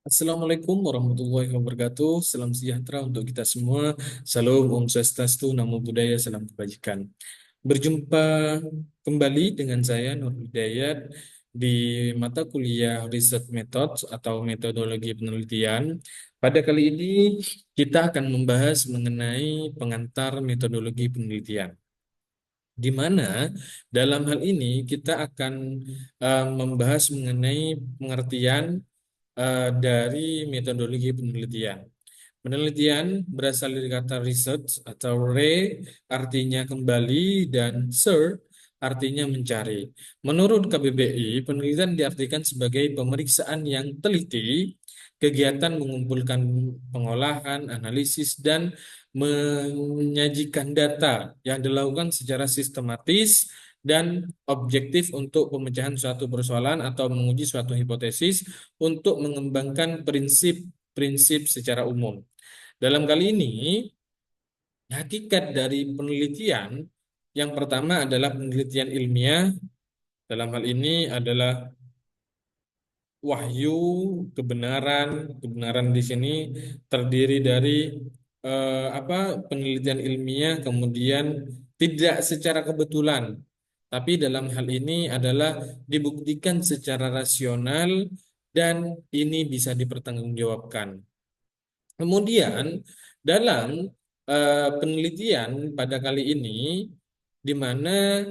Assalamualaikum warahmatullahi wabarakatuh. Salam sejahtera untuk kita semua. Salam Om Swastiastu, Namo Buddhaya, salam kebajikan. Berjumpa kembali dengan saya Nur Hidayat di mata kuliah Research Methods atau metodologi penelitian. Pada kali ini kita akan membahas mengenai pengantar metodologi penelitian, di mana dalam hal ini kita akan membahas mengenai pengertian dari metodologi penelitian. Penelitian berasal dari kata research atau artinya kembali dan search artinya mencari. Menurut KBBI, penelitian diartikan sebagai pemeriksaan yang teliti, kegiatan mengumpulkan pengolahan, analisis, dan menyajikan data yang dilakukan secara sistematis dan objektif untuk pemecahan suatu persoalan atau menguji suatu hipotesis untuk mengembangkan prinsip-prinsip secara umum. Dalam kali ini, hakikat dari penelitian yang pertama adalah penelitian ilmiah. Dalam hal ini adalah wahyu, kebenaran. Kebenaran di sini terdiri dari apa? Penelitian ilmiah, kemudian tidak secara kebetulan, tapi dalam hal ini adalah dibuktikan secara rasional dan ini bisa dipertanggungjawabkan. Kemudian dalam penelitian pada kali ini, di mana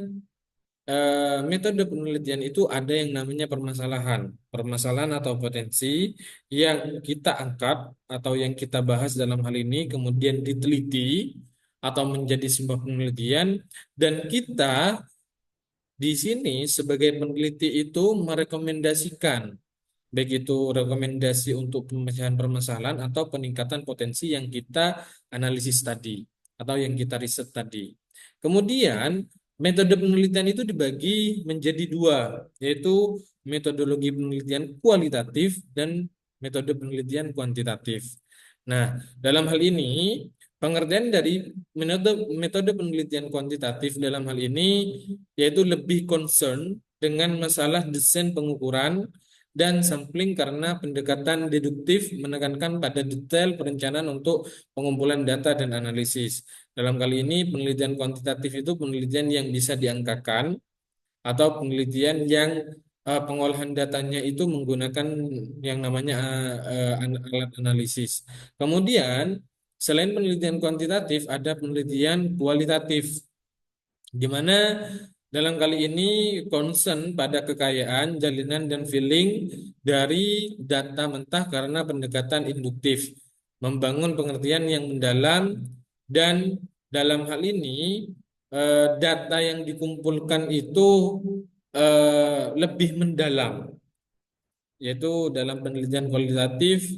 metode penelitian itu ada yang namanya permasalahan, permasalahan atau potensi yang kita angkat atau yang kita bahas dalam hal ini, kemudian diteliti atau menjadi sebuah penelitian, dan kita di sini sebagai peneliti itu merekomendasikan, baik itu rekomendasi untuk pemecahan permasalahan atau peningkatan potensi yang kita analisis tadi atau yang kita riset tadi. Kemudian metode penelitian itu dibagi menjadi dua, yaitu metodologi penelitian kualitatif dan metode penelitian kuantitatif. Nah, dalam hal ini pengertian dari metode penelitian kuantitatif dalam hal ini yaitu lebih concern dengan masalah desain pengukuran dan sampling karena pendekatan deduktif menekankan pada detail perencanaan untuk pengumpulan data dan analisis. Dalam kali ini penelitian kuantitatif itu penelitian yang bisa diangkakan atau penelitian yang pengolahan datanya itu menggunakan yang namanya alat analisis. Kemudian selain penelitian kuantitatif ada penelitian kualitatif, di mana dalam kali ini concern pada kekayaan, jalinan, dan feeling dari data mentah karena pendekatan induktif, membangun pengertian yang mendalam, dan dalam hal ini data yang dikumpulkan itu lebih mendalam, yaitu dalam penelitian kualitatif,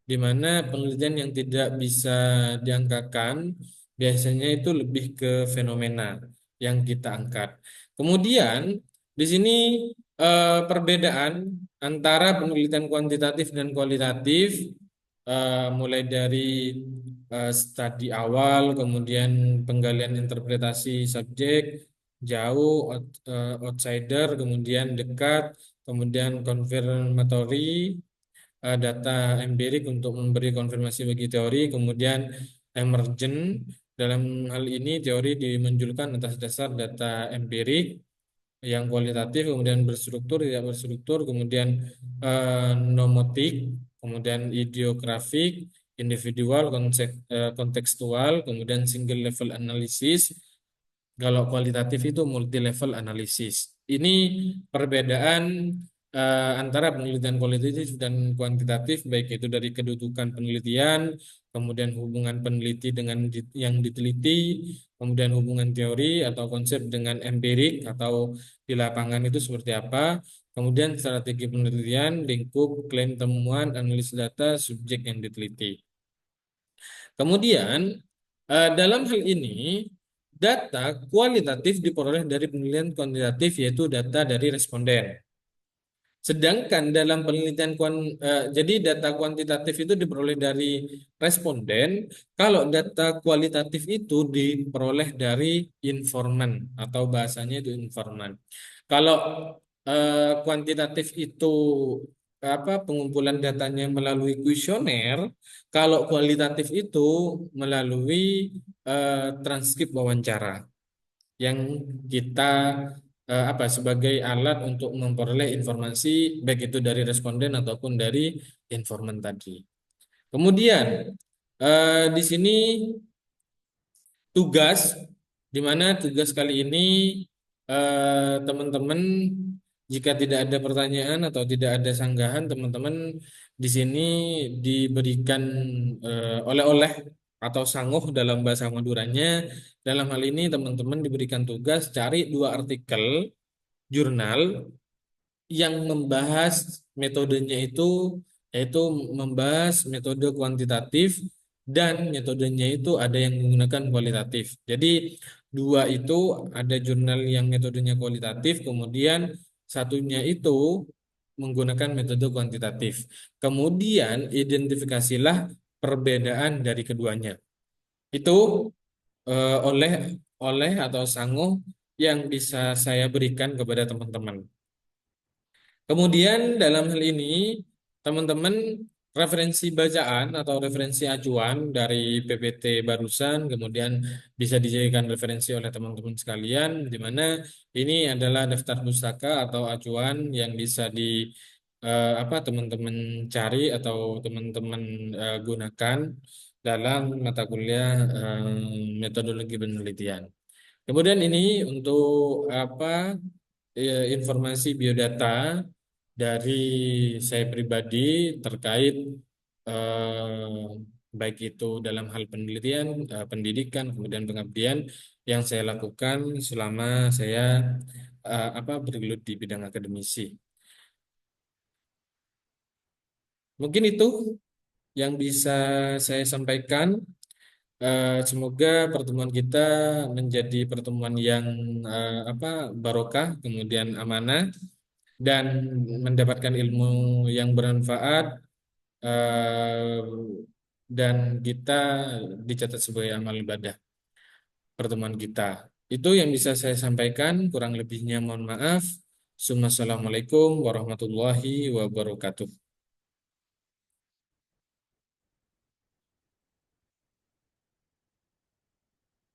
di mana penelitian yang tidak bisa diangkakan biasanya itu lebih ke fenomena yang kita angkat. Kemudian di sini perbedaan antara penelitian kuantitatif dan kualitatif, mulai dari studi awal, kemudian penggalian interpretasi subjek, jauh, outsider, kemudian dekat, kemudian confirmatory, data empirik untuk memberi konfirmasi bagi teori, kemudian emergent. Dalam hal ini teori dimunculkan atas dasar data empirik yang kualitatif, kemudian berstruktur, tidak berstruktur, kemudian nomotik, kemudian ideografik, individual, kontekstual, kemudian single level analysis. Kalau kualitatif itu multi level analisis. Ini perbedaan antara penelitian kualitatif dan kuantitatif, baik itu dari kedudukan penelitian, kemudian hubungan peneliti dengan yang diteliti, kemudian hubungan teori atau konsep dengan empirik atau di lapangan itu seperti apa, kemudian strategi penelitian, lingkup, klaim temuan, analisis data, subjek yang diteliti. Kemudian dalam hal ini data kualitatif diperoleh dari penelitian kuantitatif, yaitu data dari responden. Sedangkan dalam penelitian jadi data kuantitatif itu diperoleh dari responden, kalau data kualitatif itu diperoleh dari informan atau bahasanya itu informan. Kalau kuantitatif itu pengumpulan datanya melalui kuesioner, kalau kualitatif itu melalui transkrip wawancara yang kita sebagai alat untuk memperoleh informasi baik itu dari responden ataupun dari informan tadi. Kemudian di sini tugas, di mana tugas kali ini teman-teman jika tidak ada pertanyaan atau tidak ada sanggahan, teman-teman di sini diberikan oleh-oleh atau sanguh dalam bahasa Maduranya. Dalam hal ini teman-teman diberikan tugas cari dua artikel jurnal yang membahas metodenya itu, yaitu membahas metode kuantitatif dan metodenya itu ada yang menggunakan kualitatif. Jadi dua itu ada jurnal yang metodenya kualitatif, kemudian satunya itu menggunakan metode kuantitatif. Kemudian identifikasilah perbedaan dari keduanya. Itu oleh oleh atau sanguh yang bisa saya berikan kepada teman-teman. Kemudian dalam hal ini teman-teman referensi bacaan atau referensi acuan dari PPT barusan kemudian bisa dijadikan referensi oleh teman-teman sekalian di mana ini adalah daftar pustaka atau acuan yang bisa di teman-teman cari atau teman-teman gunakan dalam mata kuliah metodologi penelitian. Kemudian ini untuk informasi biodata dari saya pribadi terkait baik itu dalam hal penelitian, pendidikan, kemudian pengabdian yang saya lakukan selama saya bergelut di bidang akademisi. Mungkin itu yang bisa saya sampaikan. Semoga pertemuan kita menjadi pertemuan yang barokah, kemudian amanah dan mendapatkan ilmu yang bermanfaat eh, dan kita dicatat sebagai amal ibadah pertemuan kita. Itu yang bisa saya sampaikan, kurang lebihnya mohon maaf. Assalamualaikum warahmatullahi wabarakatuh.